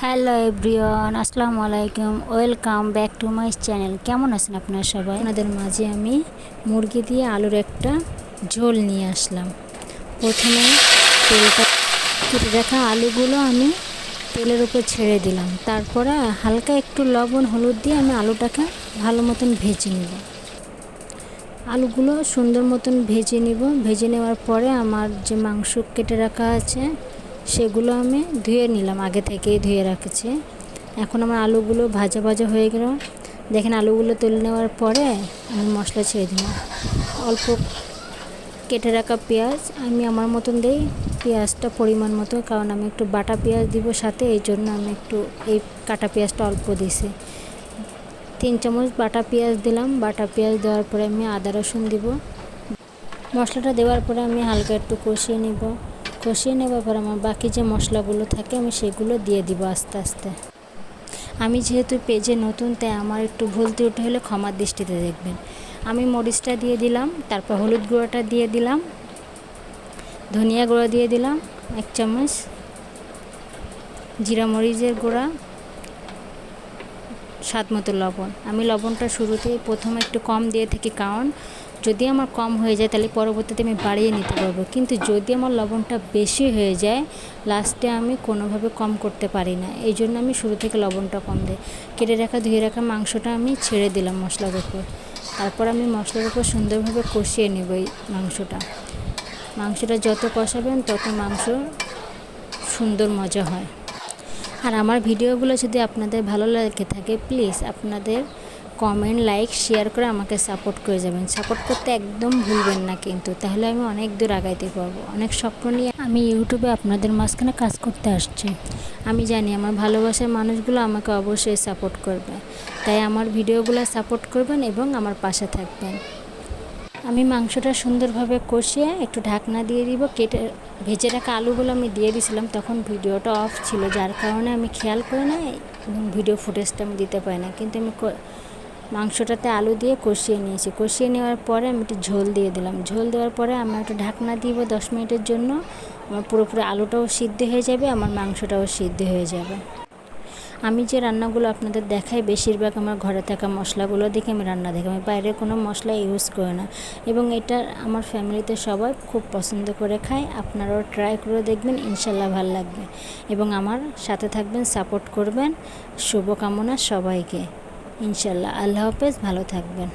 Hello everyone, আসসালামু আলাইকুম। Welcome back to my channel. কেমন আছেন আপনারা সবাই? আপনাদের মাঝে আমি মুরগি দিয়ে আলুর একটা ঝোল নিয়ে আসলাম। প্রথমে তেলটা কেটে রাখা আলুগুলো আমি তেলের উপর ছেড়ে দিলাম। তারপরে হালকা একটু লবণ হলুদ দিয়ে আমি আলুটাকে ভালো মতন ভেজে নেব। আলুগুলো সুন্দর মতন ভেজে নিব। ভেজে নেওয়ার পরে আমার যে মাংস কেটে রাখা আছে সেগুলো আমি ধুয়ে নিলাম, আগে থেকেই ধুয়ে রাখছি। এখন আমার আলুগুলো ভাজা ভাজা হয়ে গেল। দেখেন আলুগুলো তুলে নেওয়ার পরে আমি মশলা ছেড়ে দিলাম। অল্প কেটে রাখা পেঁয়াজ আমি আমার মতন দিই, পেঁয়াজটা পরিমাণ মতো, কারণ আমি একটু বাটা পেঁয়াজ দিব সাথে, এই জন্য আমি একটু এই কাটা পেঁয়াজটা অল্প দিছি। 3 চামচ বাটা পেঁয়াজ দিলাম। বাটা পেঁয়াজ দেওয়ার পরে আমি আদা রসুন দিব। মশলাটা দেওয়ার পরে আমি হালকা একটু কষিয়ে নিব। কষিয়ে নেওয়ার পর আমার বাকি যে মশলাগুলো থাকে আমি সেগুলো দিয়ে দিব আস্তে আস্তে। আমি যেহেতু পেজে নতুন, তাই আমার একটু ভুল ত্রুটি হলে ক্ষমার দৃষ্টিতে দেখবেন। আমি মরিচটা দিয়ে দিলাম, তারপর হলুদ গুঁড়োটা দিয়ে দিলাম, ধনিয়া গুঁড়ো দিয়ে দিলাম 1 চামচ, জিরা মরিচের গুঁড়া, স্বাদ মতো লবণ। আমি লবণটা শুরুতেই প্রথমে একটু কম দিয়ে থাকি, কারণ যদি আমার কম হয়ে যায় তাহলে পরবর্তীতে আমি বাড়িয়ে নিতে পারবো, কিন্তু যদি আমার লবণটা বেশি হয়ে যায় লাস্টে আমি কোনোভাবে কম করতে পারি না। এই জন্য আমি শুরু থেকে লবণটা কম দিই। কেটে রাখা ধুয়ে রাখা মাংসটা আমি ছেড়ে দিলাম মশলার উপর। তারপর আমি মশলার উপর সুন্দরভাবে কষিয়ে নেব এই মাংসটা যত কষাবেন তত মাংস সুন্দর মজা হয়। আর আমার ভিডিওগুলো যদি আপনাদের ভালো লাগে থাকে, প্লিজ আপনাদের কমেন্ট, লাইক, শেয়ার করে আমাকে সাপোর্ট করে যাবেন। সাপোর্ট করতে একদম ভুলবেন না কিন্তু, তাহলে আমি অনেক দূর আগাইতে পারবো। অনেক স্বপ্ন নিয়ে আমি ইউটিউবে আপনাদের মাঝখানে কাজ করতে আসছি। আমি জানি আমার ভালোবাসার মানুষগুলো আমাকে অবশ্যই সাপোর্ট করবে, তাই আমার ভিডিওগুলো সাপোর্ট করবেন এবং আমার পাশে থাকবেন। আমি মাংসটা সুন্দরভাবে কষিয়ে একটু ঢাকনা দিয়ে দিব। ভেজে রাখা আলুগুলো আমি দিয়ে দিয়েছিলাম, তখন ভিডিওটা অফ ছিল, যার কারণে আমি খেয়াল করি না এবং ভিডিও ফুটেজটা আমি দিতে পারি না। কিন্তু আমি মাংসটাতে আলু দিয়ে কষিয়ে নিয়েছি। কষিয়ে নেওয়ার পরে আমি একটু ঝোল দিয়ে দিলাম। ঝোল দেওয়ার পরে আমি একটু ঢাকনা দিব 10 মিনিটের জন্য। আমার পুরোপুরি আলুটাও সিদ্ধ হয়ে যাবে, আমার মাংসটাও সিদ্ধ হয়ে যাবে। আমি যে রান্নাগুলো আপনাদের দেখাই বেশিরভাগ আমার ঘরে থাকা মশলাগুলো দেখে আমি রান্না দেখি, আমি বাইরে কোনো মশলা ইউজ করি না, এবং এটা আমার ফ্যামিলিতে সবাই খুব পছন্দ করে খায়। আপনারাও ট্রাই করে দেখবেন, ইনশাল্লাহ ভালো লাগবে, এবং আমার সাথে থাকবেন, সাপোর্ট করবেন। শুভকামনা সবাইকে, ইনশাল্লাহ। আল্লাহ হাফেজ, ভালো থাকবেন।